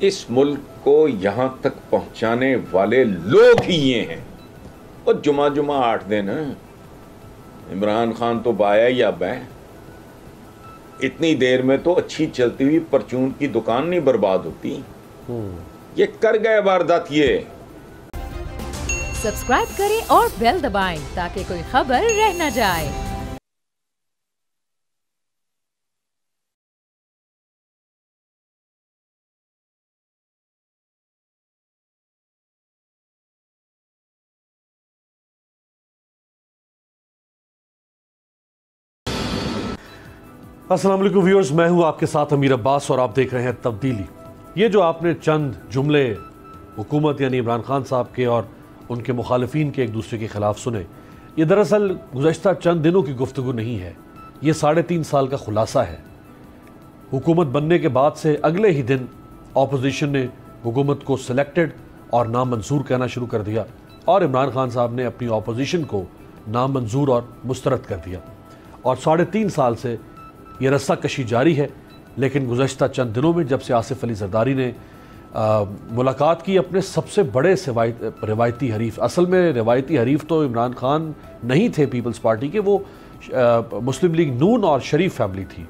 इस मुल्क को यहाँ तक पहुँचाने वाले लोग ही ये हैं। और जुमा जुमा 8 दिन इमरान खान तो बाया ही अब है। इतनी देर में तो अच्छी चलती हुई परचून की दुकान नहीं बर्बाद होती। ये कर गए वारदात। ये सब्सक्राइब करें और बेल दबाएं ताकि कोई खबर रह न जाए। अस्सलाम वालेकुम व्यूअर्स, मैं हूं आपके साथ अमीर अब्बास और आप देख रहे हैं तब्दीली। ये जो आपने चंद जुमले हुकूमत यानी इमरान खान साहब के और उनके मुखालिफिन के एक दूसरे के ख़िलाफ़ सुने, ये दरअसल गुज़श्ता चंद दिनों की गुफ्तगू नहीं है, ये 3.5 साल का खुलासा है। हुकूमत बनने के बाद से अगले ही दिन अपोजिशन ने हुकूमत को सिलेक्टेड और नामंजूर कहना शुरू कर दिया और इमरान खान साहब ने अपनी अपोजिशन को नामंजूर और मुस्तरद कर दिया। और 3.5 साल से ये रस्सा कशी जारी है। लेकिन गुज़श्ता चंद दिनों में जब से आसिफ अली जरदारी ने मुलाकात की अपने सबसे बड़े रिवायती हरीफ, असल में रिवायती हरीफ तो इमरान खान नहीं थे पीपल्स पार्टी के, वो मुस्लिम लीग नून और शरीफ फैमिली थी।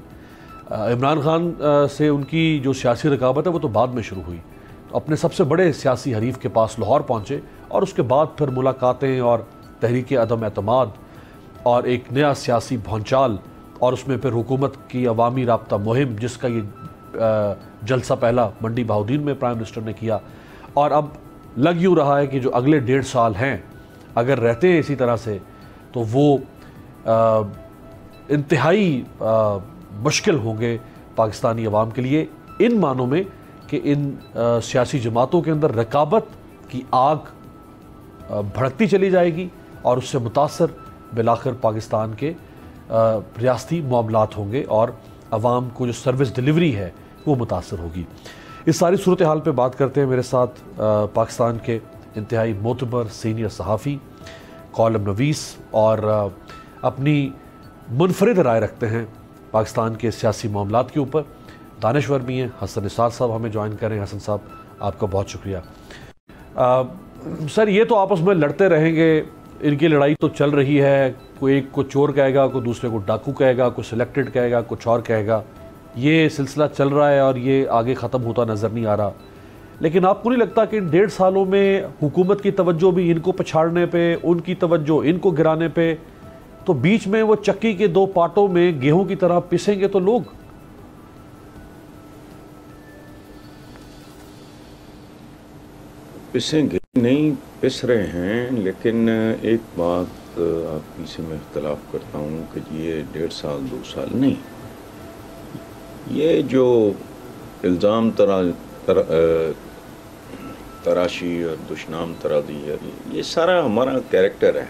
इमरान खान से उनकी जो सियासी रकाबत है वो तो बाद में शुरू हुई। तो अपने सबसे बड़े सियासी हरीफ के पास लाहौर पहुँचे और उसके बाद फिर मुलाकातें और तहरीक अदम एतमाद और एक नया सियासी भौचाल और उसमें फिर हुकूमत की अवामी राब्ता मुहिम, जिसका ये जलसा पहला मंडी बहाउद्दीन में प्राइम मिनिस्टर ने किया। और अब लग यूँ रहा है कि जो अगले 1.5 साल हैं, अगर रहते हैं इसी तरह से, तो वो इंतहाई मुश्किल होंगे पाकिस्तानी अवाम के लिए, इन मानों में कि इन सियासी जमातों के अंदर रकाबत की आग भड़कती चली जाएगी और उससे मुतासर बिलाखिर पाकिस्तान के रियासती मामलात होंगे और अवाम को जो सर्विस डिलीवरी है वो मुतासर होगी। इस सारी सूरत हाल पे बात करते हैं। मेरे साथ पाकिस्तान के इंतहाई मोतबर सीनियर सहाफ़ी, कॉलम नवीस और अपनी मुनफरिद राय रखते हैं पाकिस्तान के सियासी मामलात के ऊपर, दानिश्वर भी हैं। हसन निसार साहब हमें ज्वाइन करें। हसन साहब, आपका बहुत शुक्रिया। सर, ये तो आपस में लड़ते रहेंगे, इनकी लड़ाई तो चल रही है। कोई एक को चोर कहेगा, कोई दूसरे को डाकू कहेगा, कोई सिलेक्टेड कहेगा, कुछ और कहेगा। ये सिलसिला चल रहा है और ये आगे ख़त्म होता नज़र नहीं आ रहा। लेकिन आपको नहीं लगता कि इन 1.5 सालों में हुकूमत की तवज्जो भी इनको पछाड़ने पे, उनकी तवज्जो इनको गिराने पे, तो बीच में वो चक्की के 2 पार्टों में गेहूं की तरह पिसेंगे तो लोग? पिसेंगे नहीं, पिस रहे हैं। लेकिन एक बात आपकी से मैं इख्तलाफ करता हूँ कि ये 1.5 साल 2 साल नहीं, ये जो इल्ज़ाम तराशी और दुश्नाम तरादी है, ये सारा हमारा कैरेक्टर है,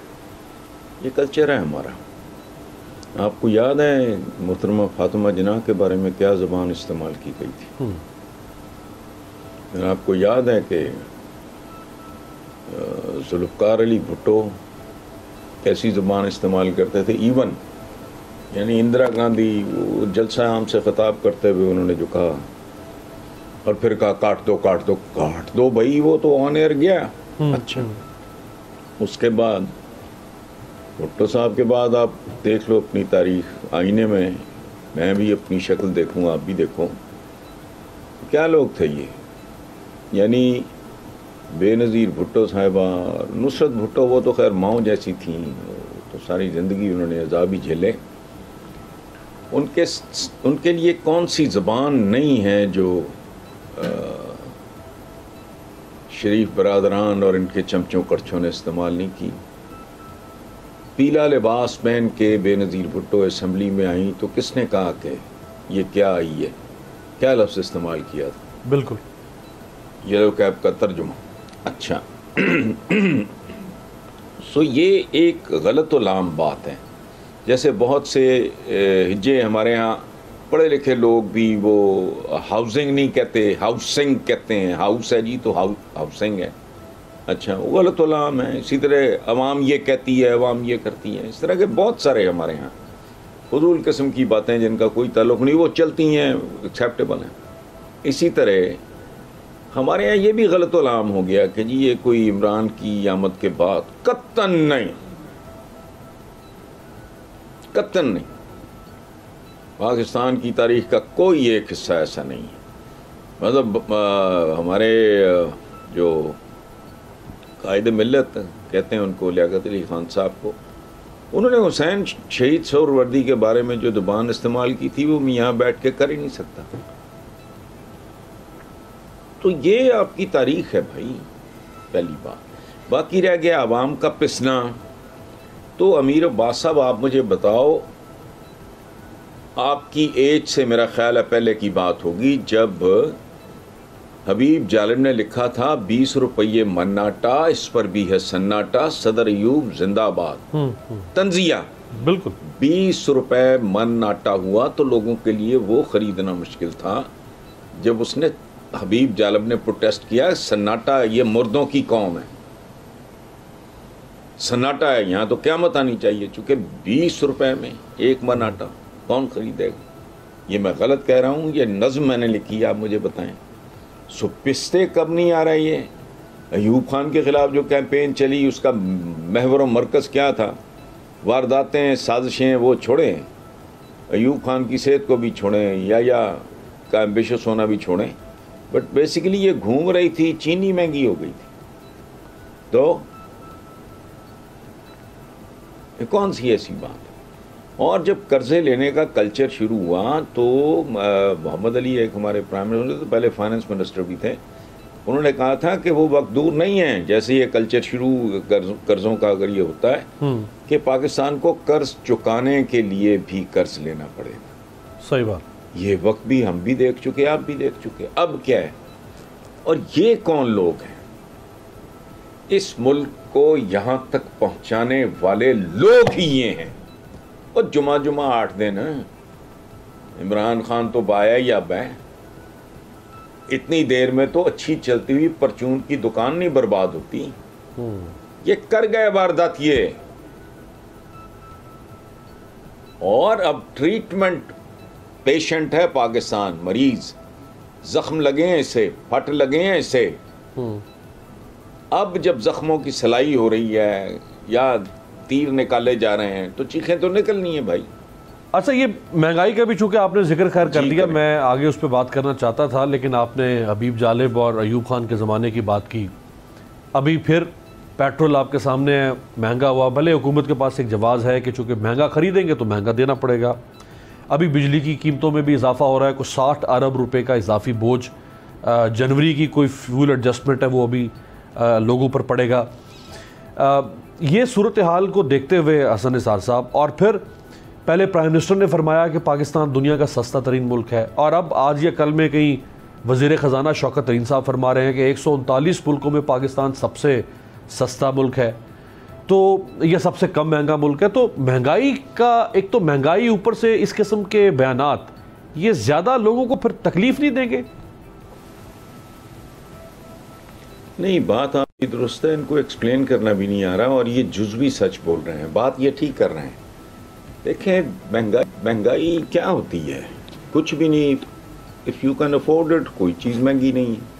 ये कल्चर है हमारा। आपको याद है मोहतरमा फातिमा जिन्ना के बारे में क्या ज़बान इस्तेमाल की गई थी? आपको याद है कि जुल्फ़कार अली भुट्टो कैसी ज़ुबान इस्तेमाल करते थे? इवन यानी इंदिरा गांधी वो जलसा आम से ख़िताब करते हुए उन्होंने जो कहा और फिर कहा काट दो काट दो काट दो, भाई वो तो ऑन एयर गया। अच्छा, उसके बाद भुट्टो साहब के बाद आप देख लो अपनी तारीख आईने में, मैं भी अपनी शक्ल देखूँ, आप भी देखो, क्या लोग थे ये। यानी बेनज़ीर भुट्टो साहिबा, नुसरत भुट्टो, वो तो खैर माँ जैसी थी, तो सारी ज़िंदगी उन्होंने अज़ाब ही झेले। उनके लिए कौन सी ज़बान नहीं है जो शरीफ बरादरान और इनके चमचों करछों ने इस्तेमाल नहीं की। पीला लिबास पहन के बेनज़ीर भुट्टो असम्बली में आई तो किसने कहा कि ये क्या आई है? क्या लफ्ज़ इस्तेमाल किया था? बिल्कुल येलो कैब का तर्जुमा। अच्छा सो ये एक गलत और लाम बात है। जैसे बहुत से हिज्जे हमारे यहाँ पढ़े लिखे लोग भी वो हाउसिंग नहीं कहते, हाउसिंग कहते हैं। हाउस है जी तो हाउसिंग है। अच्छा, वो गलत और लाम है। इसी तरह अवाम ये कहती है, अवाम ये करती है। इस तरह के बहुत सारे हमारे यहाँ फजूल किस्म की बातें जिनका कोई ताल्लुक़ नहीं, वो चलती हैं, एक्सेप्टेबल हैं। इसी तरह हमारे यहाँ ये भी गलत अलाम हो गया कि जी ये कोई इमरान की आमद के बाद कत्तन नहीं, कत्तन नहीं, पाकिस्तान की तारीख का कोई एक हिस्सा ऐसा नहीं है। मतलब हमारे जो कायदे मिल्लत कहते हैं उनको, लियाकत अली खान साहब को, उन्होंने हुसैन शहीद सोहरावर्दी के बारे में जो ज़ुबान इस्तेमाल की थी वो मैं यहाँ बैठ के कर ही नहीं सकता। तो ये आपकी तारीख है भाई, पहली बात। बाकी रह गया आवाम का पिसना। तो अमीर अब्बास साहब आप मुझे बताओ, आपकी एज से मेरा ख्याल है पहले की बात होगी जब हबीब जालिम ने लिखा था 20 रुपये मन्नाटा, इस पर भी है सन्नाटा, सदर अयूब जिंदाबाद, तंजिया। बिल्कुल 20 रुपये मन्नाटा हुआ तो लोगों के लिए वो खरीदना मुश्किल था। जब उसने हबीब जालिम ने प्रोटेस्ट किया, सन्नाटा ये मुर्दों की कौम है, सन्नाटा है, यहाँ तो क़यामत आनी चाहिए, चूँकि 20 रुपये में एक मन्नाटा कौन खरीदेगा। ये मैं गलत कह रहा हूँ, ये नज़्म मैंने लिखी है, आप मुझे बताएं। सो पिस्ते कब नहीं आ रहा। ये अयूब खान के ख़िलाफ़ जो कैंपेन चली उसका महवर व मरकज़ क्या था? वारदातें, साजिशें वो छोड़ें, अयूब खान की सेहत को भी छोड़ें, या का एम्बिशस होना भी छोड़ें, बट बेसिकली ये घूम रही थी, चीनी महंगी हो गई थी, तो कौन सी ऐसी बात है। और जब कर्जे लेने का कल्चर शुरू हुआ तो मोहम्मद अली एक हमारे प्राइम मिनिस्टर, तो पहले फाइनेंस मिनिस्टर भी थे, उन्होंने कहा था कि वो वक्त दूर नहीं है जैसे ये कल्चर शुरू कर्ज़ों का अगर ये होता है कि पाकिस्तान को कर्ज चुकाने के लिए भी कर्ज लेना पड़ेगा। सही बात। ये वक्त भी हम भी देख चुके, आप भी देख चुके। अब क्या है, और ये कौन लोग हैं? इस मुल्क को यहाँ तक पहुँचाने वाले लोग ही ये हैं। और जुमा 8 दिन इमरान खान तो बाया या बै, इतनी देर में तो अच्छी चलती हुई परचून की दुकान नहीं बर्बाद होती। ये कर गए वारदात ये। और अब ट्रीटमेंट पेशेंट है पाकिस्तान, मरीज, जख्म लगे हैं इसे, फट लगे हैं इसे। अब जब जख्मों की सिलाई हो रही है या तीर निकाले जा रहे हैं तो चीखें तो निकलनी है भाई। अच्छा, ये महंगाई का भी चूंकि आपने जिक्र खैर कर दिया, मैं आगे उस पर बात करना चाहता था, लेकिन आपने हबीब जालिब और अयूब खान के ज़माने की बात की। अभी फिर पेट्रोल आपके सामने महंगा हुआ, भले हुकूमत के पास एक जवाज़ है कि चूँकि महंगा ख़रीदेंगे तो महंगा देना पड़ेगा। अभी बिजली की कीमतों में भी इजाफा हो रहा है, कुछ 60 अरब रुपए का इजाफी बोझ जनवरी की कोई फ्यूल एडजस्टमेंट है वो अभी लोगों पर पड़ेगा। ये सूरत हाल को देखते हुए हसन निसार साहब, और फिर पहले प्राइम मिनिस्टर ने फरमाया कि पाकिस्तान दुनिया का सस्ता तरीन मुल्क है, और अब आज या कल में कहीं वज़ीर ख़जाना शौकत तरीन साहब फरमा रहे हैं कि 139 मुल्कों में पाकिस्तान सबसे सस्ता मुल्क है, तो यह सबसे कम महंगा मुल्क है। तो महंगाई का, एक तो महंगाई, ऊपर से इस किस्म के बयानात, ये ज़्यादा लोगों को फिर तकलीफ नहीं देंगे? नहीं, बात आपकी दुरुस्त है, इनको एक्सप्लेन करना भी नहीं आ रहा, और ये जुज़वी सच बोल रहे हैं, बात ये ठीक कर रहे हैं। देखें, महंगाई क्या होती है? कुछ भी नहीं। If you can afford it, कोई चीज़ महंगी नहीं है।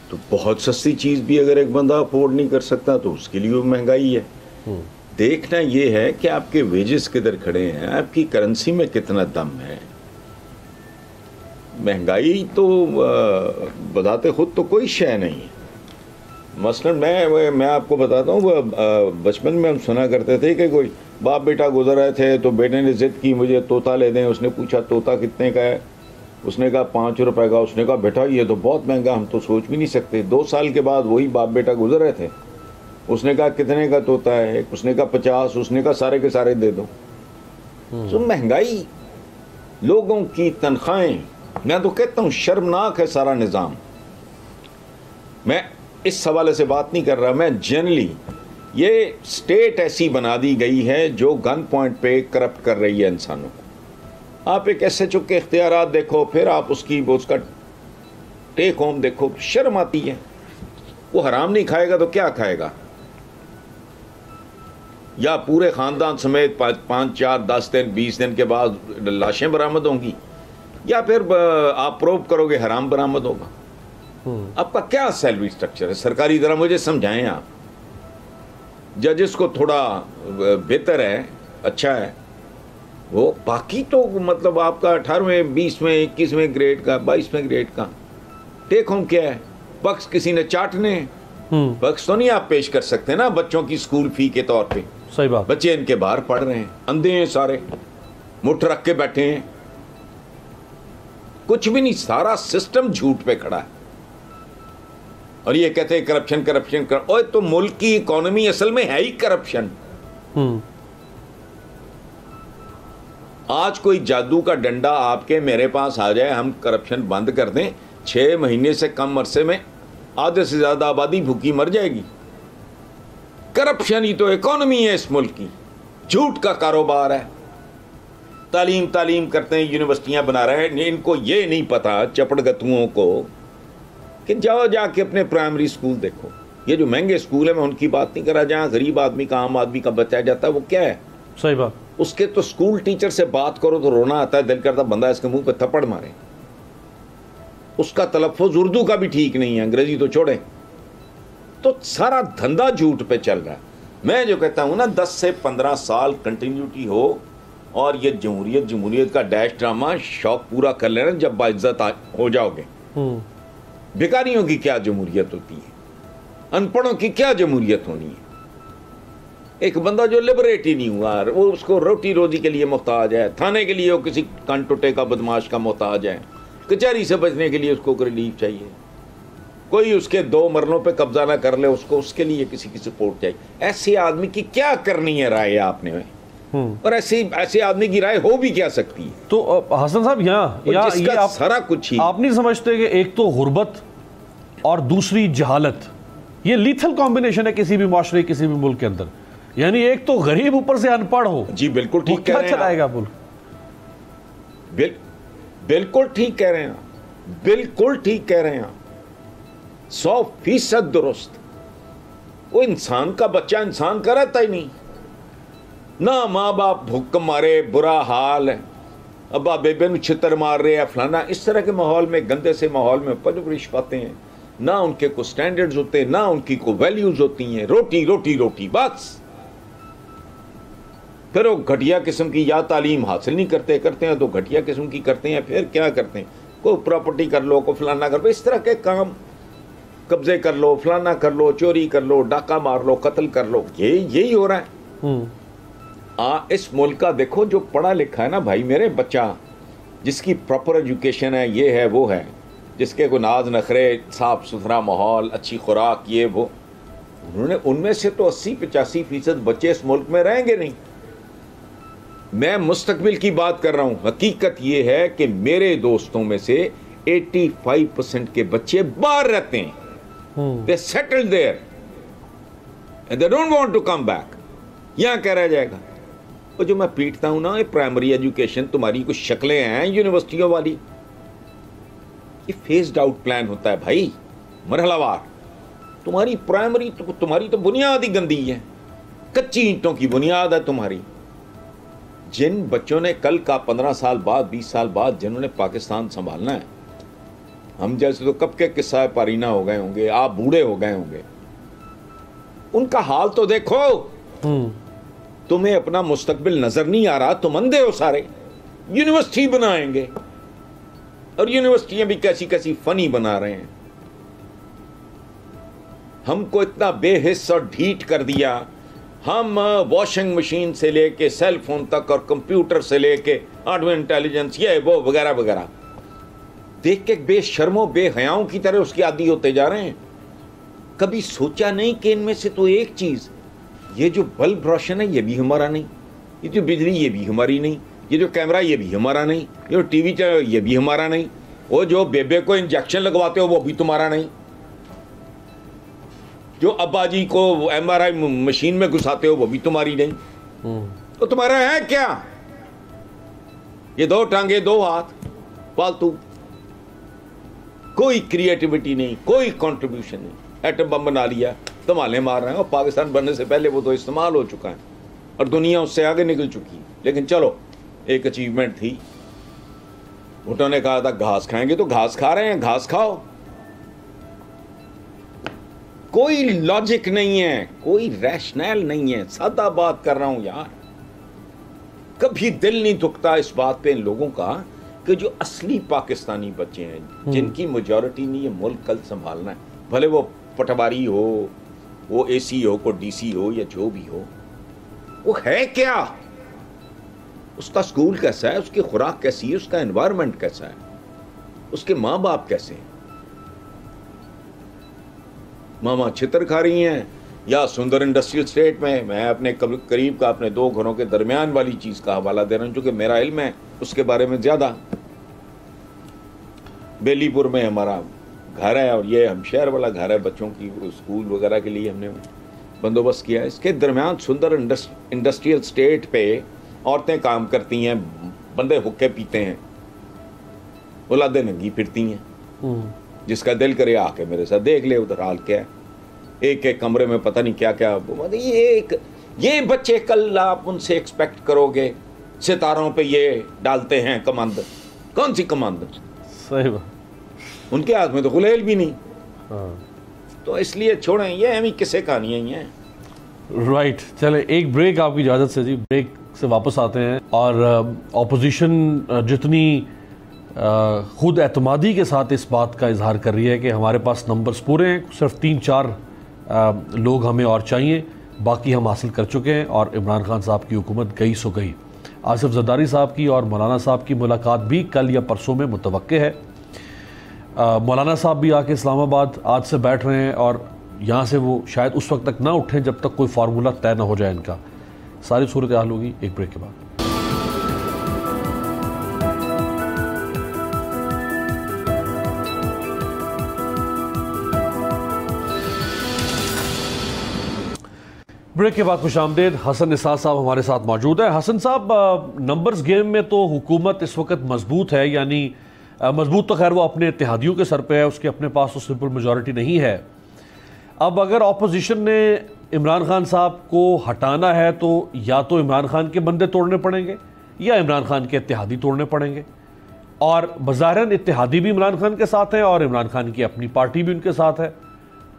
तो बहुत सस्ती चीज़ भी अगर एक बंदा अफोर्ड नहीं कर सकता तो उसके लिए वो महंगाई है। देखना ये है कि आपके वेजेस किधर खड़े हैं, आपकी करेंसी में कितना दम है। महंगाई तो बताते खुद तो कोई शय नहीं है। मसलन मैं आपको बताता हूँ, बचपन में हम सुना करते थे कि कोई बाप बेटा गुजर रहे थे तो बेटे ने जिद की मुझे तोता ले दें। उसने पूछा तोता कितने का है? उसने कहा 5 रुपए का। उसने कहा बेटा ये तो बहुत महंगा, हम तो सोच भी नहीं सकते। 2 साल के बाद वही बाप बेटा गुजर रहे थे, उसने कहा कितने का तोता है? उसने कहा 50। उसने कहा सारे के सारे दे दो। तो महंगाई, लोगों की तनख्वाहें, मैं तो कहता हूँ शर्मनाक है सारा निज़ाम। मैं इस हवाले से बात नहीं कर रहा, मैं जनरली ये स्टेट ऐसी बना दी गई है जो गन पॉइंट पे करप्ट कर रही है इंसानों को। आप एक SHO के इख्तियारात देखो, फिर आप उसका टेक होम देखो, शर्म आती है। वो हराम नहीं खाएगा तो क्या खाएगा? या पूरे ख़ानदान समेत 5, 4, 10 दिन, 20 दिन के बाद लाशें बरामद होंगी, या फिर आप प्रोब करोगे हराम बरामद होगा। आपका क्या सैलरी स्ट्रक्चर है सरकारी? जरा मुझे समझाएं आप। जजेस को थोड़ा बेहतर है, अच्छा है वो, बाकी तो मतलब आपका 18वें 20वें 21वें ग्रेड का 22वें ग्रेड का टेक होम क्या है? बक्स किसी ने चाटने, बक्स तो नहीं आप पेश कर सकते ना बच्चों की स्कूल फी के तौर पे। सही बात। बच्चे इनके बाहर पढ़ रहे हैं, अंधे हैं सारे, मुठ रख के बैठे हैं, कुछ भी नहीं, सारा सिस्टम झूठ पे खड़ा है। और ये कहते हैं करप्शन करप्शन कर, ओए तो मुल्क की इकोनॉमी असल में है ही करप्शन। आज कोई जादू का डंडा आपके मेरे पास आ जाए, हम करप्शन बंद कर दें, 6 महीने से कम अरसे में आधे से ज्यादा आबादी भूखी मर जाएगी। करप्शन ही तो इकोनॉमी है इस मुल्क की, झूठ का कारोबार है। तालीम तालीम करते हैं, यूनिवर्सिटियां बना रहे हैं, इनको ये नहीं पता चपड़गतुओं को कि जाओ जाके अपने प्राइमरी स्कूल देखो। ये जो महंगे स्कूल है मैं उनकी बात नहीं कर रहा, जहाँ गरीब आदमी का आम आदमी का बच्चा जाता है वो क्या है? सही बात। उसके तो स्कूल टीचर से बात करो तो रोना आता है, दिल करता बंदा इसके मुंह पे थप्पड़ मारे। उसका तलफ़ुज़ उर्दू का भी ठीक नहीं है, अंग्रेजी तो छोड़े। तो सारा धंधा झूठ पे चल रहा है। मैं जो कहता हूं ना 10 से 15 साल कंटिन्यूटी हो और ये जमहूरियत का डैश ड्रामा शौक पूरा कर लेना, जब बाइज्जत हो जाओगे। भिखारियों की क्या जमहूरियत होती है, अनपढ़ों की क्या जमहूरियत होनी है? एक बंदा जो लिबरेट ही नहीं हुआ, वो उसको रोटी रोजी के लिए मोहताज है, थाने के लिए वो किसी कानटोटे का बदमाश का मोहताज है, कचहरी से बचने के लिए उसको रिलीफ चाहिए, कोई उसके 2 मरलों पे कब्जा ना कर ले उसको, उसके लिए किसी की सपोर्ट चाहिए। ऐसे आदमी की क्या करनी है राय आपने में? और ऐसे आदमी की राय हो भी क्या सकती है? तो हसन साहब यहाँ ये आप सारा कुछ ही आप नहीं समझते कि एक तो गुर्बत और दूसरी जहालत, ये लीथल कॉम्बिनेशन है किसी भी माशरे किसी भी मुल्क के अंदर। यानी एक तो गरीब ऊपर से अनपढ़ हो, जी बिल्कुल ठीक कह रहे हैं, चलाएगा मुल्क? बिल्कुल ठीक कह रहे हैं, बिल्कुल ठीक कह रहे हैं, 100% दुरुस्त। वो इंसान का बच्चा इंसान का रहता ही नहीं ना, माँ बाप भूख मारे, बुरा हाल है, अब्बा बेबे नु छितर मार रहे हैं फलाना, इस तरह के माहौल में, गंदे से माहौल में परवरिश पाते हैं। ना उनके को स्टैंडर्ड्स होते हैं, ना उनकी को वैल्यूज होती हैं, रोटी रोटी रोटी बस। फिर वो घटिया किस्म की या तालीम हासिल नहीं करते हैं तो घटिया किस्म की करते हैं, फिर क्या करते हैं, कोई प्रॉपर्टी कर लो, को फलाना कर लो, इस तरह के काम, कब्जे कर लो, फलाना कर लो, चोरी कर लो, डाका मार लो, कत्ल कर लो, यही हो रहा है। इस मुल्क का देखो जो पढ़ा लिखा है ना भाई मेरे बच्चा, जिसकी प्रॉपर एजुकेशन है, ये है वो है, जिसके को नाज नखरे, साफ सुथरा माहौल, अच्छी खुराक, ये वो, उन्होंने उनमें से तो 80-85% बच्चे इस मुल्क में रहेंगे नहीं। मैं मुस्तकबिल की बात कर रहा हूं। हकीकत ये है कि मेरे दोस्तों में से 85% के बच्चे बाहर रहते हैं, they settled there and they don't want to come back. यहां क्या रह जाएगा? और जो मैं पीटता हूं ना, ये प्राइमरी एजुकेशन तुम्हारी कुछ शक्लें हैं यूनिवर्सिटियों वाली, ये फेस्ड आउट प्लान होता है भाई, मरहलावार। तुम्हारी प्राइमरी तो, तुम्हारी तो बुनियाद ही गंदी है, कच्ची ईंटों की बुनियाद है तुम्हारी। जिन बच्चों ने कल का 15 साल बाद 20 साल बाद जिन्होंने पाकिस्तान संभालना है, हम जैसे तो कब के किस्सा पारीना हो गए होंगे, आप बूढ़े हो गए होंगे, उनका हाल तो देखो। तुम्हें अपना मुस्तकबिल नजर नहीं आ रहा, तुम अंधे हो सारे। यूनिवर्सिटी बनाएंगे और यूनिवर्सिटियां भी कैसी कैसी फनी बना रहे हैं। हमको इतना बेहिस और ढीठ कर दिया, हम वॉशिंग मशीन से लेके सेल फोन तक और कंप्यूटर से लेके आर्टिफिशियल इंटेलिजेंस, ये वो वगैरह वगैरह देख के बेशर्मों बेहयाओं की तरह उसकी आदी होते जा रहे हैं। कभी सोचा नहीं कि इनमें से तो एक चीज, ये जो बल्ब रोशन है ये भी हमारा नहीं, ये जो बिजली ये भी हमारी नहीं, ये जो कैमरा ये भी हमारा नहीं, ये जो टीवी ये भी हमारा नहीं, वो जो बेबे को इंजेक्शन लगवाते हो वो भी तुम्हारा नहीं, जो अब्बा जी को MRI मशीन में घुसाते हो वो भी तुम्हारी नहीं। तो तुम्हारा है क्या? ये 2 टांगे 2 हाथ फालतू, कोई क्रिएटिविटी नहीं, कोई कंट्रीब्यूशन नहीं। एटम बम बना लिया, धमाले मार रहे हैं, और पाकिस्तान बनने से पहले वो तो इस्तेमाल हो चुका है और दुनिया उससे आगे निकल चुकी है। लेकिन चलो एक अचीवमेंट थी। भुट्टो ने कहा था घास खाएंगे तो घास खा रहे हैं, घास खाओ। कोई लॉजिक नहीं है, कोई रैशनल नहीं है, सादा बात कर रहा हूं यार। कभी दिल नहीं दुखता इस बात पे इन लोगों का कि जो असली पाकिस्तानी बच्चे हैं, जिनकी मेजॉरिटी ने ये मुल्क कल संभालना है, भले वो पटवारी हो, वो एसी हो, को डीसी हो, या जो भी हो, वो है क्या, उसका स्कूल कैसा है, उसकी खुराक कैसी है, उसका एनवायरनमेंट कैसा है, उसके माँ बाप कैसे हैं, मामा छितर खा रही हैं या सुंदर इंडस्ट्रियल स्टेट में। मैं अपने करीब का अपने दो घरों के दरमियान वाली चीज का हवाला दे रहा हूं, चूंकि मेरा इल्म है उसके बारे में ज्यादा। बेलीपुर में हमारा घर है और ये हम शहर वाला घर है, बच्चों की स्कूल वगैरह के लिए हमने बंदोबस्त किया है। इसके दरमियान सुंदर इंडस्ट्रियल स्टेट पे औरतें काम करती हैं, बंदे हुक्के पीते हैं, औलादें नंगी फिरती हैं। जिसका दिल करे आके मेरे साथ देख ले उधर हाल क्या है। एक एक कमरे में पता नहीं क्या क्या। ये बच्चे कल आप उनसे एक्सपेक्ट करोगे सितारों पे ये डालते हैं कमांड, कौन सी कमांड? सही बात। उनके हाथ में तो गुलेल भी नहीं। हाँ। तो इसलिए छोड़ें, ये हमें किस्से कहानियां ही हैं। राइट, चले एक ब्रेक आपकी इजाज़त से जी, ब्रेक से वापस आते हैं। और ऑपोजिशन जितनी खुद एतमादी के साथ इस बात का इजहार कर रही है कि हमारे पास नंबर्स पूरे हैं, सिर्फ 3-4 लोग हमें और चाहिए, बाकी हम हासिल कर चुके हैं और इमरान खान साहब की हुकूमत गई सो गई। आसिफ जरदारी साहब की और मौलाना साहब की मुलाकात भी कल या परसों में मुतवक्के है। मौलाना साहब भी आके इस्लामाबाद आज से बैठ रहे हैं और यहाँ से वो शायद उस वक्त तक ना उठें जब तक कोई फार्मूला तय ना हो जाए इनका। सारी सूरत हाल होगी एक ब्रेक के बाद। ब्रेक के बाद खुशामदीद। हसन निसार साहब हमारे साथ मौजूद है। हसन साहब, नंबर्स गेम में तो हुकूमत इस वक्त मजबूत है, यानी मजबूत तो खैर वो अपने इत्तेहादियों के सर पे है, उसके अपने पास तो सिंपल मेजॉरिटी नहीं है। अब अगर ऑपोजिशन ने इमरान खान साहब को हटाना है तो या तो इमरान खान के बंदे तोड़ने पड़ेंगे या इमरान खान के इत्तेहादी तोड़ने पड़ेंगे। और बज़ाहिरन इत्तेहादी भी इमरान खान के साथ है और इमरान खान की अपनी पार्टी भी उनके साथ है।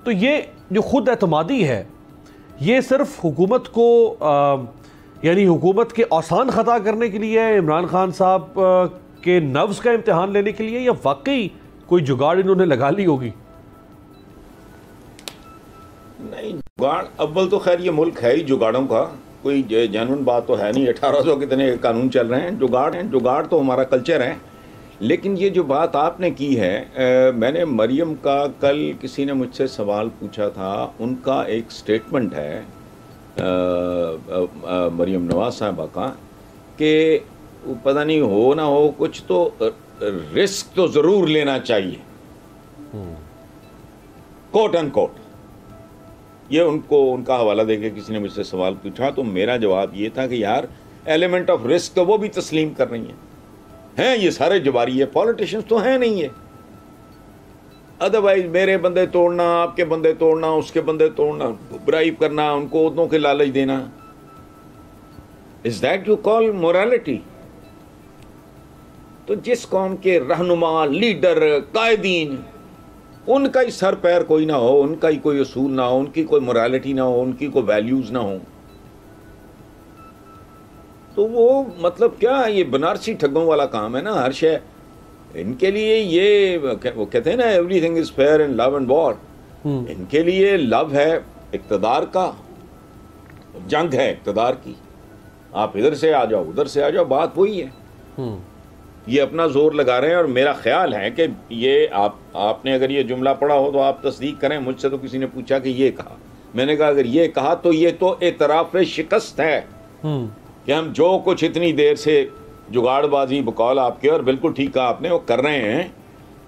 तो ये जो खुद एतमादी है, ये सिर्फ हुकूमत को यानी हुकूमत के आसान ख़ता करने के लिए है, इमरान खान साहब के नफ्स का इम्तिहान लेने के लिए, या वाकई कोई जुगाड़ इन्होंने लगा ली होगी? नहीं, जुगाड़ अव्वल तो खैर ये मुल्क है ही जुगाड़ों का, कोई जेन्युइन बात तो है नहीं। 1800 कितने कानून चल रहे हैं, जुगाड़ तो हमारा कल्चर है। लेकिन ये जो बात आपने की है, मैंने मरियम का कल किसी ने मुझसे सवाल पूछा था, उनका एक स्टेटमेंट है मरियम नवाज साहबा का कि पता नहीं हो ना हो कुछ तो रिस्क तो ज़रूर लेना चाहिए, कोट एंड कोट। ये उनका हवाला देके किसी ने मुझसे सवाल पूछा, तो मेरा जवाब ये था कि यार एलिमेंट ऑफ रिस्क तो वो भी तस्लीम कर रही हैं, ये सारे जवारी है, पॉलिटिशियंस तो हैं नहीं है। अदरवाइज मेरे बंदे तोड़ना, आपके बंदे तोड़ना, उसके बंदे तोड़ना, ब्राइब करना, उनको ओहदों के लालच देना, is that you call morality? तो जिस कौम के रहनुमा, लीडर, कायदीन, उनका ही सर पैर कोई ना हो, उनका ही कोई उसूल ना हो, उनकी कोई मोरालिटी ना हो, उनकी कोई वैल्यूज ना हो, तो वो मतलब क्या, ये बनारसी ठगों वाला काम है ना। हर शय इनके लिए ये वो कहते हैं ना, everything is fair in love and war. इनके लिए लव है इक़्तिदार का, जंग है इक़्तिदार की। आप इधर से आ जाओ, उधर से आ जाओ, बात वही है। ये अपना जोर लगा रहे हैं। और मेरा ख्याल है कि ये आपने अगर ये जुमला पढ़ा हो तो आप तस्दीक करें। मुझसे तो किसी ने पूछा कि ये कहा, मैंने कहा अगर ये कहा तो ये तो एतराफ़ शिकस्त है कि हम जो कुछ इतनी देर से जुगाड़बाजी बकौल आपके, और बिल्कुल ठीक कहा आपने, वो कर रहे हैं,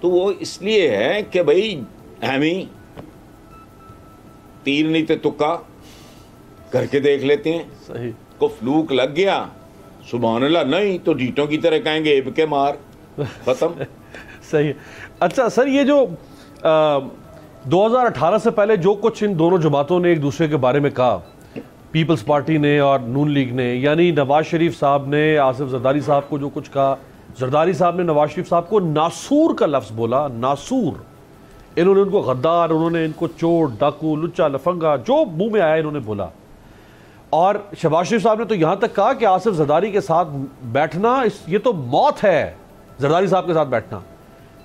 तो वो इसलिए है कि भाई हमी तीर नहीं तो तुक्का करके देख लेते हैं। सही को फ्लूक लग गया, सुभान अल्लाह, नहीं तो डीटों की तरह कहेंगे इब के मार, खत्म। सही है। अच्छा सर, ये जो 2018 से पहले जो कुछ इन दोनों जमातों ने एक दूसरे के बारे में कहा, पीपल्स पार्टी ने और नून लीग ने, यानी नवाज शरीफ साहब ने आसिफ जरदारी साहब को जो कुछ कहा, जरदारी साहब ने नवाज शरीफ साहब को नासूर का लफ्ज़ बोला, नासूर, इन्होंने उनको गद्दार, उन्होंने इनको चोर, डाकू, लुच्चा, लफंगा, जो मुंह में आया इन्होंने बोला। और शहबाज शरीफ साहब ने तो यहां तक कहा कि आसिफ जरदारी के साथ बैठना ये तो मौत है, जरदारी साहब के साथ बैठना।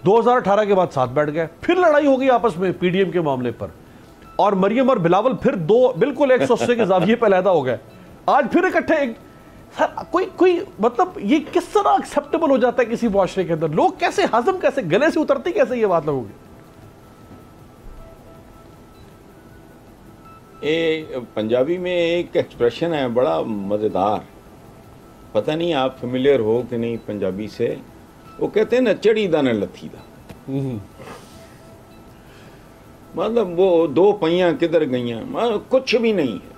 2018 के बाद साथ बैठ गए, फिर लड़ाई हो गई आपस में पीडीएम के मामले पर, और मरियम और बिलावल फिर दो बिल्कुल 180 के जाविये पे अलहदा हो गए, आज फिर इकट्ठे। सर कोई मतलब ये किस तरह एक्सेप्टेबल हो जाता है किसी मुआशरे के अंदर? लोग कैसे हजम, कैसे गले से उतरती कैसे ये बात लोगों की? पंजाबी में एक एक्सप्रेशन है बड़ा मज़ेदार, पता नहीं आप फेमिलियर हो कि नहीं पंजाबी से। वो कहते हैं ना, चढ़ी दा न लथी दा। मतलब वो दो पहियां किधर गईयां, मतलब कुछ भी नहीं है।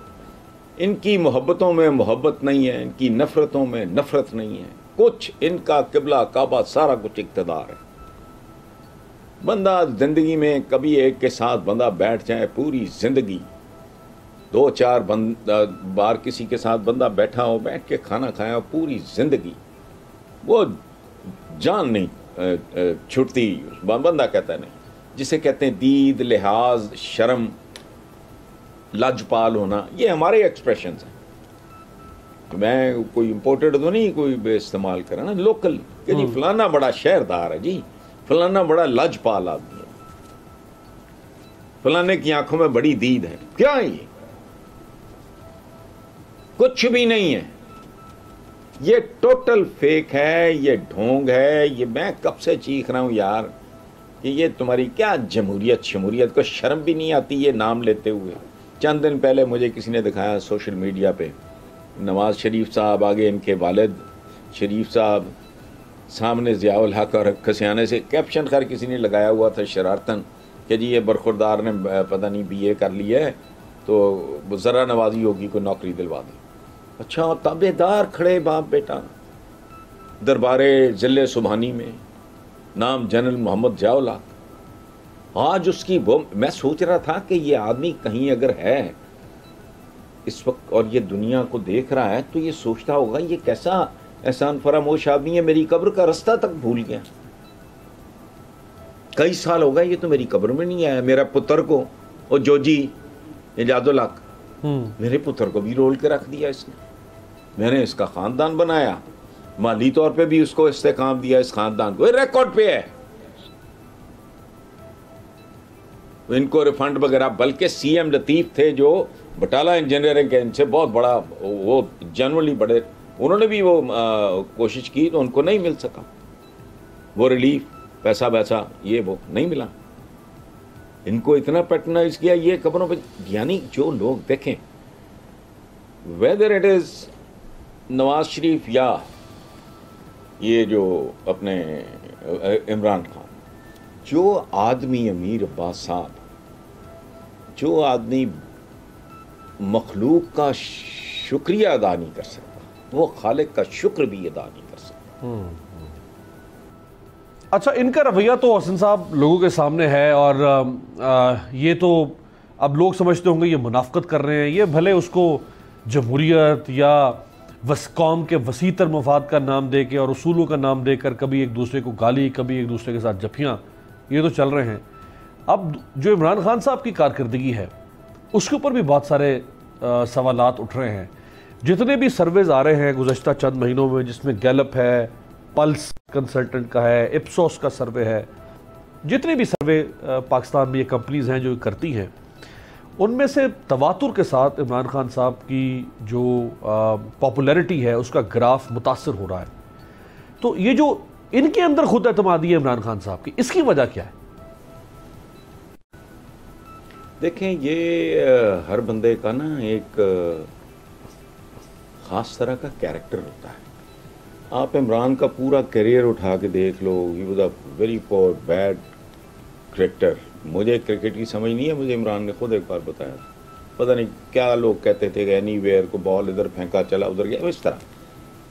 इनकी मोहब्बतों में मोहब्बत नहीं है, इनकी नफ़रतों में नफ़रत नहीं है कुछ। इनका किबला काबा सारा कुछ इक़्तिदार है। बंदा ज़िंदगी में कभी एक के साथ बंदा बैठ जाए, पूरी ज़िंदगी 2-4 बार किसी के साथ बंदा बैठा हो, बैठ के खाना खाया हो, पूरी ज़िंदगी वो जान नहीं छुटती। बंदा कहता है नहीं, जिसे कहते हैं दीद, लिहाज, शर्म, लजपाल होना, ये हमारे एक्सप्रेशंस हैं। मैं कोई इंपोर्टेड तो नहीं कोई इस्तेमाल करा ना, लोकल कि जी फलाना बड़ा शहरदार है, जी फलाना बड़ा लजपाल आदमी है, फलाने की आंखों में बड़ी दीद है। क्या है ये? कुछ भी नहीं है, ये टोटल फेक है, ये ढोंग है। ये मैं कब से चीख रहा हूं यार कि ये तुम्हारी क्या जमहूरियत शमूरियत को शर्म भी नहीं आती ये नाम लेते हुए। चंद दिन पहले मुझे किसी ने दिखाया सोशल मीडिया पे, नवाज शरीफ साहब आगे इनके वालिद शरीफ साहब, सामने ज़ियाउल हक और खसियाने से कैप्शन खैर किसी ने लगाया हुआ था शरारतन कि जी ये बरखुरदार ने पता नहीं BA कर लिया है तो ज़रा नवाजी होगी को नौकरी दिलवा दी। अच्छा, ताबेदार खड़े बाप बेटा दरबारे ज़िले सुबहानी में, नाम जनरल मोहम्मद ज़ियाउल हक। आज उसकी वो, मैं सोच रहा था कि ये आदमी कहीं अगर है इस वक्त और ये दुनिया को देख रहा है तो ये सोचता होगा ये कैसा एहसान फरामोश आदमी है, मेरी कब्र का रास्ता तक भूल गया। कई साल हो गए ये तो मेरी कब्र में नहीं आया। मेरा पुत्र को और जोजी इजाजुल हक, मेरे पुत्र को भी रोल के रख दिया इसने। मैंने इसका खानदान बनाया, माली तौर पे भी उसको इस्तेकाम दिया, इस खानदान को रिकॉर्ड पे है। इनको रिफंड वगैरह, बल्कि CM लतीफ़ थे जो बटाला इंजीनियरिंग के, इनसे बहुत बड़ा वो जनरली बड़े, उन्होंने भी वो कोशिश की तो उनको नहीं मिल सका वो रिलीफ, पैसा वैसा ये वो नहीं मिला। इनको इतना पैटर्नाइज किया ये खबरों पे। यानी जो लोग देखें, whether it is Nawaz Sharif या ये जो अपने इमरान खान, जो आदमी अमीर अब्बास साहब, जो आदमी मखलूक का शुक्रिया अदा नहीं कर सकता, वो खालिक का शुक्र भी अदा नहीं कर सकता। अच्छा, इनका रवैया तो हसन साहब लोगों के सामने है, और ये तो अब लोग समझते होंगे ये मुनाफकत कर रहे हैं। ये भले उसको जमहूरियत या कौम के वसीतर मफाद का नाम दे के और उसूलों का नाम देकर कभी एक दूसरे को गाली, कभी एक दूसरे के साथ जफियाँ, ये तो चल रहे हैं। अब जो इमरान खान साहब की कारकर्दगी है उसके ऊपर भी बहुत सारे सवालात उठ रहे हैं। जितने भी सर्वेज आ रहे हैं गुज़श्ता चंद महीनों में, जिसमें गैलप है, पल्स कंसल्टेंट का है, इप्सोस का सर्वे है, जितने भी सर्वे पाकिस्तान में ये कंपनीज़ हैं जो करती हैं, उनमें से तवातुर के साथ इमरान खान साहब की जो पॉपुलैरिटी है उसका ग्राफ मुतासर हो रहा है। तो ये जो इनके अंदर खुद एतमादी है इमरान खान साहब की, इसकी वजह क्या है? देखें, ये हर बंदे का ना एक ख़ास तरह का कैरेक्टर होता है। आप इमरान का पूरा करियर उठा के देख लो, he was a very poor bad cricketer. मुझे क्रिकेट की समझ नहीं है, मुझे इमरान ने खुद एक बार बताया, पता नहीं क्या लोग कहते थे कि एनीवेयर को बॉल इधर फेंका चला उधर गया, इस तरह।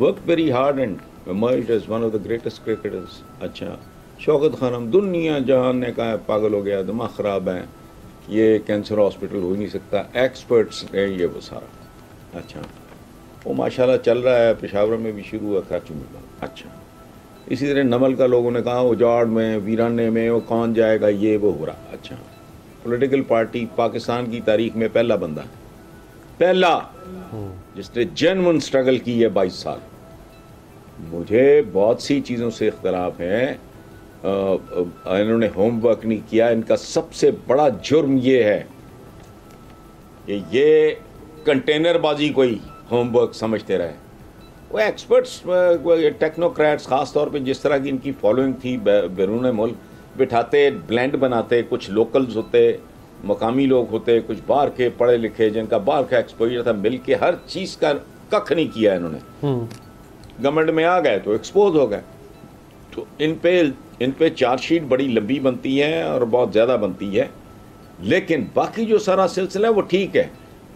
Work very hard and emerged as one of the greatest cricketers। अच्छा, शौकत खानम दुनिया जहान ने कहा पागल हो गया, दिमाग ख़राब है, ये कैंसर हॉस्पिटल हो ही नहीं सकता, एक्सपर्ट्स ने ये वो सारा। अच्छा, वो माशाल्लाह चल रहा है, पेशावर में भी शुरू हुआ, कराची में। अच्छा, इसी तरह नमल का लोगों ने कहा उजाड़ में, वीराने में वो कौन जाएगा, ये वो हो रहा। अच्छा, पॉलिटिकल पार्टी पाकिस्तान की तारीख में पहला बंदा, पहला जिसने जेन्युइन स्ट्रगल की है 22 साल। मुझे बहुत सी चीज़ों से इख्तलाफ है, इन्होंने होमवर्क नहीं किया। इनका सबसे बड़ा जुर्म ये है कि ये कंटेनरबाजी कोई होमवर्क समझते रहे। वो एक्सपर्ट्स, टेक्नोक्रेट्स ख़ास तौर पे जिस तरह की इनकी फॉलोइंग थी बैरून मुल्क, बिठाते, ब्लेंड बनाते, कुछ लोकल्स होते, मकामी लोग होते, कुछ बाहर के पढ़े लिखे जिनका बाहर का एक्सपोजर था, मिल के हर चीज़ का कख नहीं किया इन्होंने। गवर्नमेंट में आ गए तो एक्सपोज हो गए। तो इन पे चार्जशीट बड़ी लंबी बनती है और बहुत ज़्यादा बनती है, लेकिन बाकी जो सारा सिलसिला है वो ठीक है।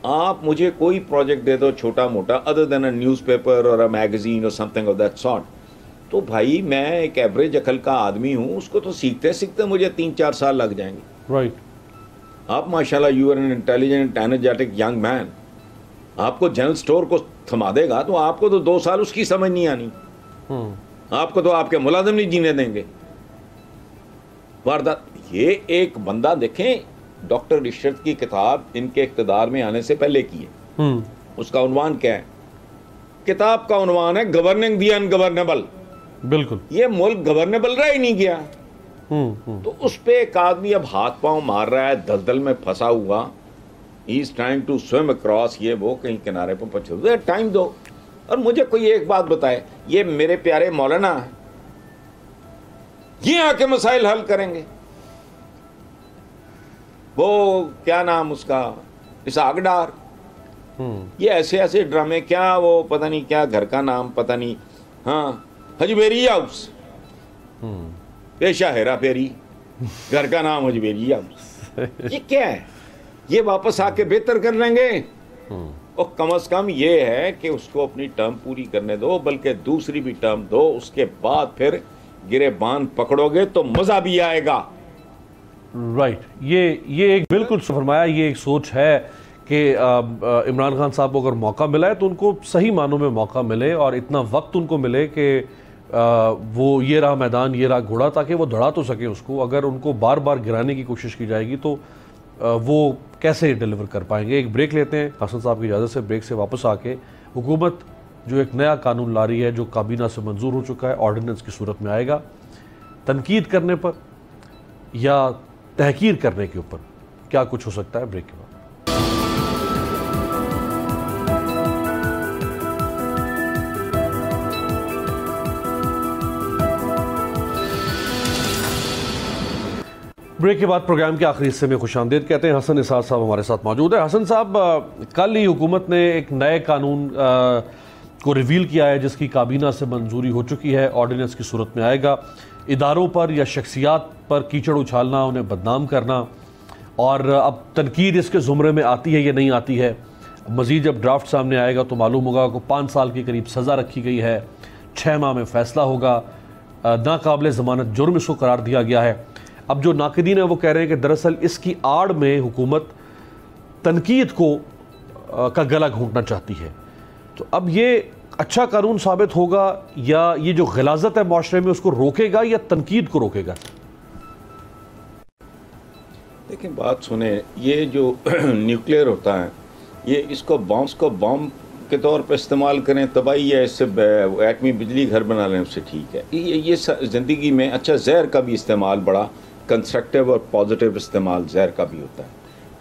आप मुझे कोई प्रोजेक्ट दे दो छोटा मोटा, अदर देन अ न्यूज़पेपर और अ मैगजीन और समथिंग ऑफ दैट सॉर्ट, तो भाई मैं एक एवरेज अकल का आदमी हूँ, उसको तो सीखते सीखते मुझे 3-4 साल लग जाएंगे। राइट। आप माशाल्लाह you are an intelligent energetic young man, आपको जनरल स्टोर को थमा देगा तो आपको तो 2 साल उसकी समझ नहीं आनी, आपको तो आपके मुलाजिम नहीं जीने देंगे। वारदात ये एक बंदा देखें, डॉक्टर रिशर्ट की किताब इनके इख्तिदार में आने से पहले की है। उसका उन्वान क्या है? किताब का उन्वान है गवर्निंग दी अनगवर्नेबल। बिल्कुल, ये मुल्क गवर्नेबल रह ही नहीं गया। तो उस पे एक आदमी अब हाथ पांव मार रहा है, दलदल में फंसा हुआ, he is trying to swim across, ये वो कहीं किनारे पर पहुंचे हुए, टाइम दो। और मुझे कोई एक बात बताए, ये मेरे प्यारे मौलाना ये आके मसाइल हल करेंगे? वो क्या नाम उसका, इसहाक डार, ये ऐसे ऐसे ड्रामे, क्या वो पता नहीं क्या घर का नाम पता नहीं, हाँ हजबेरी हाउस, पेशा हेरा फेरी, घर का नाम हजबेरी हाउस। ये क्या है? ये वापस आके बेहतर कर लेंगे? और कम से कम ये है कि उसको अपनी टर्म पूरी करने दो, बल्कि दूसरी भी टर्म दो, उसके बाद फिर गिरेबान पकड़ोगे तो मजा भी आएगा। राइट। ये एक बिल्कुल फरमाया, ये एक सोच है कि इमरान खान साहब को अगर मौका मिला है तो उनको सही मानों में मौका मिले और इतना वक्त उनको मिले कि वो ये रहा मैदान, ये रहा घोड़ा, ताकि वो दौड़ा तो सके उसको। अगर उनको बार बार गिराने की कोशिश की जाएगी तो वो कैसे डिलीवर कर पाएंगे। एक ब्रेक लेते हैं हसन साहब की इजाज़त से। ब्रेक से वापस आके हुकूमत जो एक नया कानून ला रही है जो काबीना से मंजूर हो चुका है, ऑर्डिनेंस की सूरत में आएगा, तनकीद करने पर या तहकीर करने के ऊपर क्या कुछ हो सकता है। ब्रेक के बाद प्रोग्राम के आखिरी हिस्से में खुशामदीद कहते हैं। हसन निसार साहब हमारे साथ मौजूद है। हसन साहब, कल ही हुकूमत ने एक नए कानून को रिवील किया है जिसकी काबीना से मंजूरी हो चुकी है, ऑर्डिनेंस की सूरत में आएगा। इदारों पर या शख्सियात पर कीचड़ उछालना, उन्हें बदनाम करना, और अब तनकीद इसके ज़ुमरे में आती है या नहीं आती है। मज़ीद जब ड्राफ्ट सामने आएगा तो मालूम होगा को 5 साल के करीब सज़ा रखी गई है, 6 माह में फ़ैसला होगा, नाकाबिल ज़मानत जुर्म इसको करार दिया गया है। अब जो नाक़दीन है वो कह रहे हैं कि दरअसल इसकी आड़ में हुकूमत तनकीद को का गला घोंटना चाहती है। तो अब ये अच्छा कानून साबित होगा या ये जो ग़िलाज़त है माशरे में उसको रोकेगा या तनकीद को रोकेगा? देखिए बात सुने, ये जो न्यूक्लियर होता है, ये इसको बॉम्ब के तौर पर इस्तेमाल करें तबाही है, इससे एटमी बिजली घर बना लें उससे ठीक है। ये ज़िंदगी में अच्छा जहर का भी इस्तेमाल, बड़ा कंस्ट्रक्टिव और पॉजिटिव इस्तेमाल जहर का भी होता है।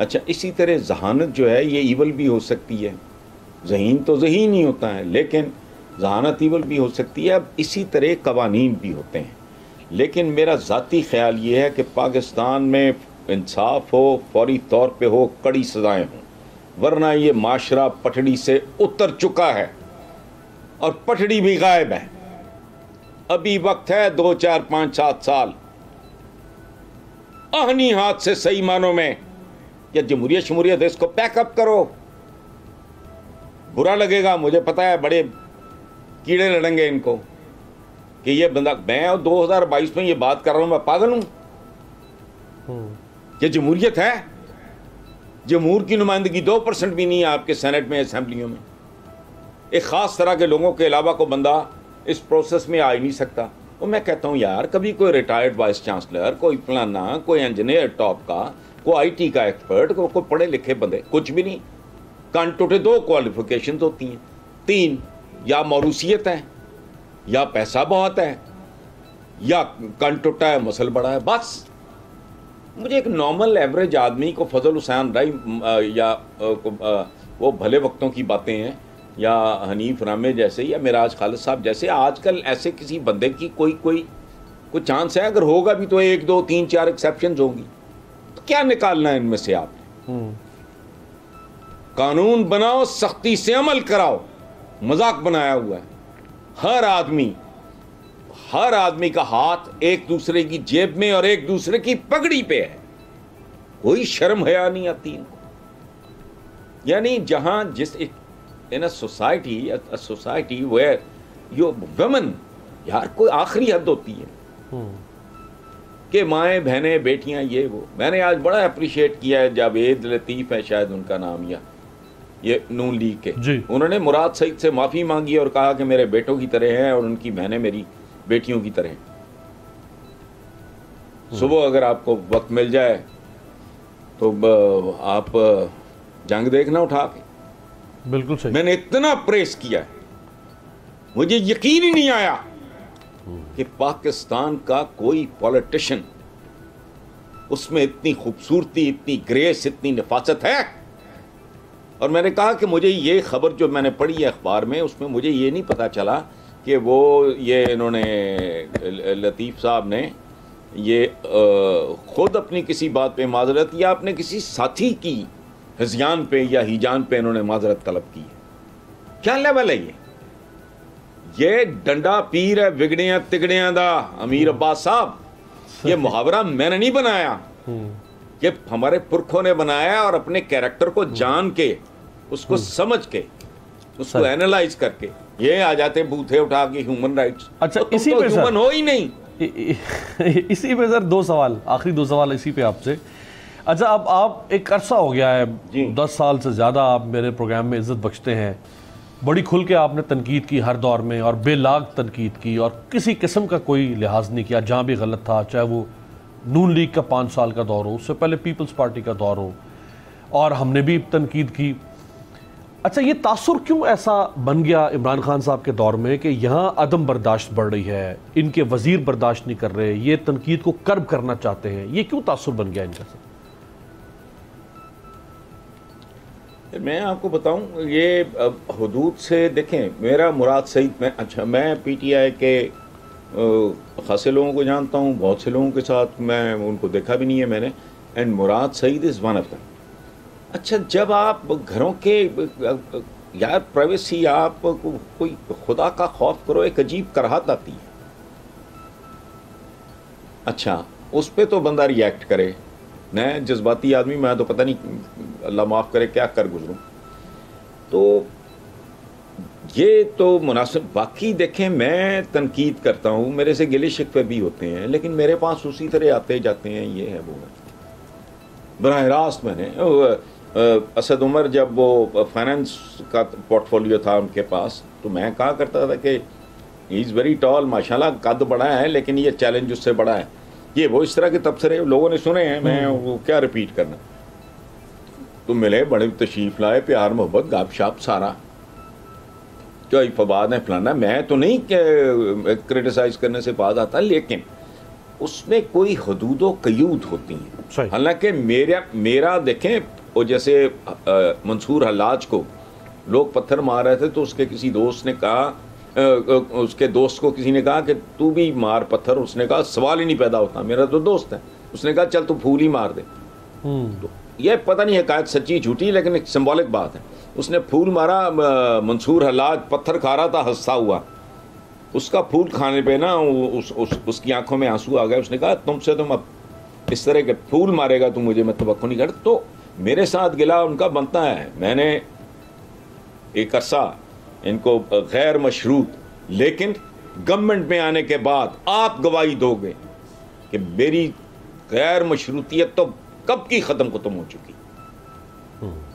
अच्छा, इसी तरह जहानत जो है ये ईवल भी हो सकती है। ज़हीन तो ज़हीन ही होता है, लेकिन जहानत ईवल भी हो सकती है। अब इसी तरह कवानीन भी होते हैं, लेकिन मेरा ज़ाती ख्याल ये है कि पाकिस्तान में इंसाफ हो, फौरी तौर पे हो, कड़ी सज़ाएँ हों, वरना ये माशरा पटड़ी से उतर चुका है और पटड़ी भी गायब है। अभी वक्त है 2, 4, 5, 7 साल आहनी हाथ से सही मानों में या जमहूरियत शमूरियत इसको पैकअप करो। बुरा लगेगा, मुझे पता है, बड़े कीड़े लड़ेंगे इनको कि ये बंदा, मैं 2022 में ये बात कर रहा हूं, मैं पागल हूं? ये जमहूरियत है? जमहूर की नुमाइंदगी 2% भी नहीं है आपके सेनेट में, असेंबलियों में। एक ख़ास तरह के लोगों के अलावा को बंदा इस प्रोसेस में आ ही नहीं सकता। वो मैं कहता हूँ यार, कभी कोई रिटायर्ड वाइस चांसलर, कोई फलाना, कोई इंजीनियर टॉप का, कोई आईटी का एक्सपर्ट, कोई पढ़े लिखे बंदे, कुछ भी नहीं। कान टूटे 2 क्वालिफिकेशन होती हैं, 3, या मौरूसियत है, या पैसा बहुत है, या कान टूटा है मसल बड़ा है। बस मुझे एक नॉर्मल एवरेज आदमी को फजल हुसैन राई या वो भले वक्तों की बातें हैं, या हनीफ रामे जैसे, या मिराज खालिद साहब जैसे, आजकल ऐसे किसी बंदे की कोई चांस है? अगर होगा भी तो 1, 2, 3, 4 एक्सेप्शंस होंगी। तो क्या निकालना है इनमें से आपने? कानून बनाओ, सख्ती से अमल कराओ। मजाक बनाया हुआ है। हर आदमी का हाथ एक दूसरे की जेब में और एक दूसरे की पगड़ी पे है। कोई शर्म हया नहीं आती इनको। यानी जहां जिस in a society where you women, यार कोई आखिरी हद होती है कि माएँ बहनें बेटियां ये वो। मैंने आज बड़ा अप्रिशिएट किया है, जावेद लतीफ़ है शायद उनका नाम, या ये नून लीग के, उन्होंने मुराद सईद से माफ़ी मांगी और कहा कि मेरे बेटों की तरह हैं और उनकी बहनें मेरी बेटियों की तरह। सुबह अगर आपको वक्त मिल जाए तो आप जंग देखना उठा के। बिल्कुल सही। मैंने इतना प्रेस किया है, मुझे यकीन ही नहीं आया कि पाकिस्तान का कोई पॉलिटिशियन, उसमें इतनी खूबसूरती, इतनी ग्रेस, इतनी नफासत है। और मैंने कहा कि मुझे ये खबर जो मैंने पढ़ी है अखबार में, उसमें मुझे ये नहीं पता चला कि वो ये इन्होंने लतीफ़ साहब ने ये ख़ुद अपनी किसी बात पे माजरत या अपने किसी साथी की हज़ियान पे या हिजान पे इन्होंने माजरत तलब की है। क्या लेवल है ये डंडा पीर है बिगड़ियां तिगड़ियां दा अमीर अब्बास साहब। ये मुहावरा मैंने नहीं बनाया, ये हमारे पुरखों ने बनाया, और अपने कैरेक्टर को जान के, उसको समझ के, उसको एनालाइज करके ये आ जाते बूथे उठा के ह्यूमन राइट्स। अच्छा, तो इसी तो पे ह्यूमन हो ही नहीं। इसी पे सर 2 सवाल, आखिरी 2 सवाल इसी पे आपसे। अच्छा, अब आप एक अरसा हो गया है, 10 साल से ज़्यादा आप मेरे प्रोग्राम में इज्जत बख्शते हैं। बड़ी खुल के आपने तनकीद की हर दौर में, और बेलाग तनकीद की, और किसी किस्म का कोई लिहाज नहीं किया जहाँ भी गलत था, चाहे वो नून लीग का 5 साल का दौर हो, उससे पहले पीपल्स पार्टी का दौर हो, और हमने भी तनकीद की। अच्छा, ये तासुर क्यों ऐसा बन गया इमरान खान साहब के दौर में कि यहाँ अदम बर्दाश्त बढ़ रही है, इनके वजीर बर्दाश्त नहीं कर रहे, ये तनकीद को कर्ब करना चाहते हैं, ये क्यों तासुर बन गया इनका? मैं आपको बताऊं, ये हुदूद से देखें, मेरा मुराद सईद में, अच्छा मैं पीटीआई के खासे लोगों को जानता हूं, बहुत से लोगों के साथ मैं उनको देखा भी नहीं है मैंने, and Murad Saeed is one of them. अच्छा, जब आप घरों के यार प्राइवेसी, आप कोई खुदा का खौफ करो, एक अजीब कराहत आती है। अच्छा, उस पर तो बंदा रिएक्ट करे, मैं जज्बाती आदमी, मैं तो पता नहीं अल्लाह माफ़ करे क्या कर गुजरूं। तो ये तो मुनासिब। बाकी देखें, मैं तनकीद करता हूँ, मेरे से गिले शिकवे भी होते हैं, लेकिन मेरे पास उसी तरह आते जाते हैं, ये है वो है। बराह रास्त मैंने असद उमर, जब वो फाइनेंस का पोर्टफोलियो था उनके पास, तो मैं कहा करता था कि ही इज़ वेरी टॉल, माशाल्लाह कद बड़ा है, लेकिन ये चैलेंज उससे बड़ा है। ये वो इस तरह के तबसरे लोगों ने सुने हैं, मैं वो क्या रिपीट करना। तो मिले, बड़े तशरीफ लाए, प्यार मोहब्बत गाप शाप सारा, जो फवाद है फलाना। मैं तो नहीं क्रिटिसाइज करने से बात आता, लेकिन उसमें कोई हदूद व कयूद होती हैं। हालांकि मेरा देखें, वो जैसे मंसूर हल्लाज को लोग पत्थर मार रहे थे, तो उसके किसी दोस्त ने कहा, उसके दोस्त को किसी ने कहा कि तू भी मार पत्थर। उसने कहा सवाल ही नहीं पैदा होता, मेरा तो दोस्त है। उसने कहा चल तू फूल ही मार दे। तो ये पता नहीं हकायत सच्ची झूठी, लेकिन एक सिंबॉलिक बात है। उसने फूल मारा, मंसूर हल्लाज पत्थर खा रहा था हंसता हुआ, उसका फूल खाने पे ना उसकी आंखों में आंसू आ गए। उसने कहा तुमसे तुम अब इस तरह के फूल मारेगा तो मुझे मैं तवक्को नहीं करता। तो मेरे साथ गिला उनका बनता है। मैंने एक अरसा इनको गैर मशरूत, लेकिन गवर्नमेंट में आने के बाद आप गवाही दोगे कि मेरी गैर मशरूतियत तो कब की ख़त्म हो चुकी।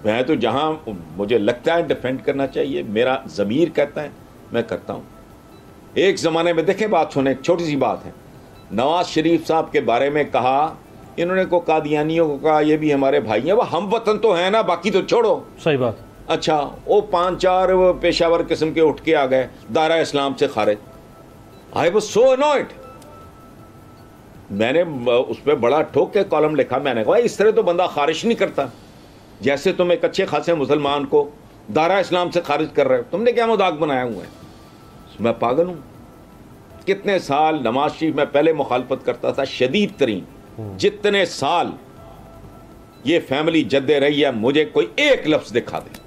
मैं तो जहां मुझे लगता है डिफेंड करना चाहिए, मेरा ज़मीर कहता है, मैं करता हूं। एक ज़माने में देखें, बात सुने, एक छोटी सी बात है। नवाज शरीफ साहब के बारे में कहा, इन्होंने को कादियानियों को कहा ये भी हमारे भाई हैं, वो हम वतन तो हैं ना, बाकी तो छोड़ो। सही बात। अच्छा, वो 5-4 पेशावर किस्म के उठ के आ गए, दायरा इस्लाम से खारिज। I was so annoyed. मैंने उस पर बड़ा ठोक के कॉलम लिखा। मैंने कहा इस तरह तो बंदा खारिज नहीं करता, जैसे तुम एक अच्छे खासे मुसलमान को दायरा इस्लाम से खारिज कर रहे हो, तुमने क्या मजाक बनाया हुआ है? मैं पागल हूँ। कितने साल नवाज शरीफ में पहले मुखालफत करता था, शदीद तरीन। जितने साल ये फैमिली जद्दे रही है, मुझे कोई एक लफ्ज दिखा दे।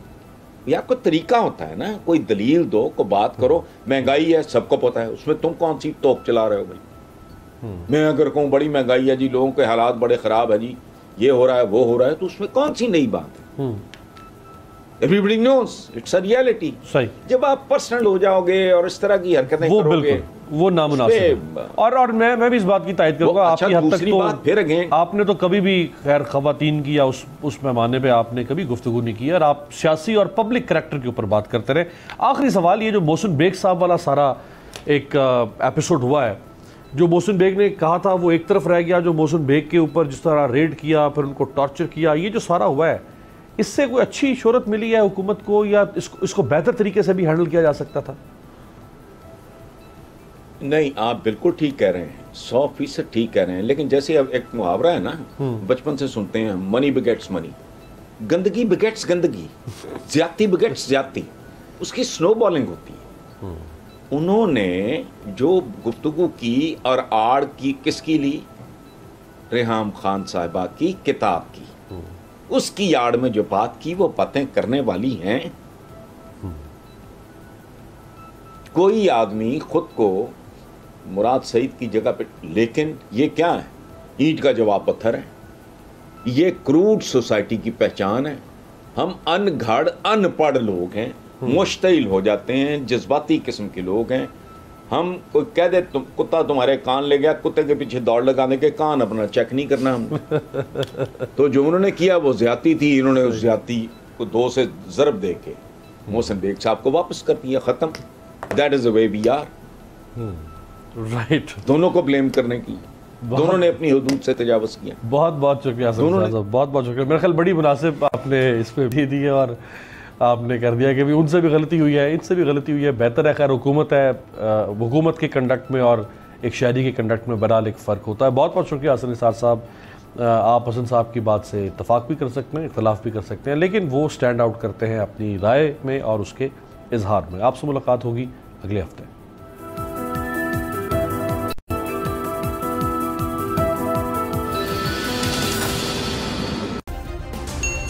या कोई तरीका होता है ना, कोई दलील दो, को बात करो। महंगाई है, सबको पता है, उसमें तुम कौन सी तोप चला रहे हो भाई? मैं अगर कहूँ बड़ी महंगाई है जी, लोगों के हालात बड़े खराब है जी, ये हो रहा है वो हो रहा है, तो उसमें कौन सी नई बात है? Everybody knows it's a reality. सही। जब आप पर्सनल हो जाओगे और इस तरह की हरकतें करोगे, वो नामुनासिब है। और मैं भी इस बात की तायद करूंगा। अच्छा, आपकी हद तक दूसरी बात फिर अगेन, आपने तो कभी भी खैर खवातीन की या उस पैमाने पे आपने कभी गुफ्तगू नहीं की, और आप सियासी और पब्लिक करैक्टर के ऊपर बात करते रहे। आखिरी सवाल, ये जो मोहसिन बेग साहब वाला सारा एक एपिसोड हुआ है, जो मोहसिन बेग ने कहा था वो एक तरफ रह गया, जो मोहसिन बेग के ऊपर जिस तरह रेड किया, फिर उनको टॉर्चर किया, ये जो सारा हुआ है, इससे कोई अच्छी शोहरत मिली है हुकूमत को, या इसको बेहतर तरीके से भी हैंडल किया जा सकता था? नहीं, आप बिल्कुल ठीक कह रहे हैं, 100% ठीक कह रहे हैं। लेकिन जैसे अब एक मुहावरा है ना, बचपन से सुनते हैं, मनी बिगेट्स मनी, गंदगी बिगेट्स गंदगी, ज्यादती बिगेट्स ज्यादती, उसकी स्नो बॉलिंग होती है। उन्होंने जो गुफ्तगू की और आड़ की किसकी ली? रेहाम खान साहिबा की किताब की। उसकी आड़ में जो बात की वो बातें करने वाली हैं। कोई आदमी खुद को मुराद सईद की जगह पे, लेकिन ये क्या है? ईंट का जवाब पत्थर है। ये क्रूड सोसाइटी की पहचान है। हम अनघड़ अनपढ़ लोग हैं, मुश्तिल हो जाते हैं, जज्बाती किस्म के लोग हैं। हम कोई कह दे कुत्ता तुम्हारे कान ले गया, कुत्ते के पीछे दौड़ लगाने के, कान अपना चेक नहीं करना हमने। तो जो उन्होंने किया वो ज्यादती थी। इन्होंने उस ज्यादती को 2 से ज़रब दे के मोहसिन बेग साहब को वापस कर दिया, खत्म। That is the way we are. Right. दोनों को ब्लेम करने की, दोनों ने अपनी हुदूद से तजावुज़ किया। बहुत बहुत शुक्रिया साहब, बहुत बहुत शुक्रिया। मेरे ख्याल बड़ी मुनासिब आपने इस पर भी दी है, और आपने कर दिया कि भी उनसे भी गलती हुई है, इनसे भी गलती हुई है। बेहतर है, खैर हुकूमत है, हुकूमत के कंडक्ट में और एक शायरी के कंडक्ट में बहरहाल एक फ़र्क होता है। बहुत बहुत शुक्रिया हसन निसार साहब। आप हसन साहब की बात से इत्तफाक भी कर सकते हैं, इख्तलाफ भी कर सकते हैं, लेकिन वो स्टैंड आउट करते हैं अपनी राय में और उसके इजहार में। आपसे मुलाकात होगी अगले हफ्ते।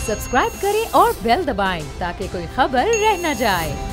सब्सक्राइब करें और बेल दबाएं ताकि कोई खबर रह न जाए।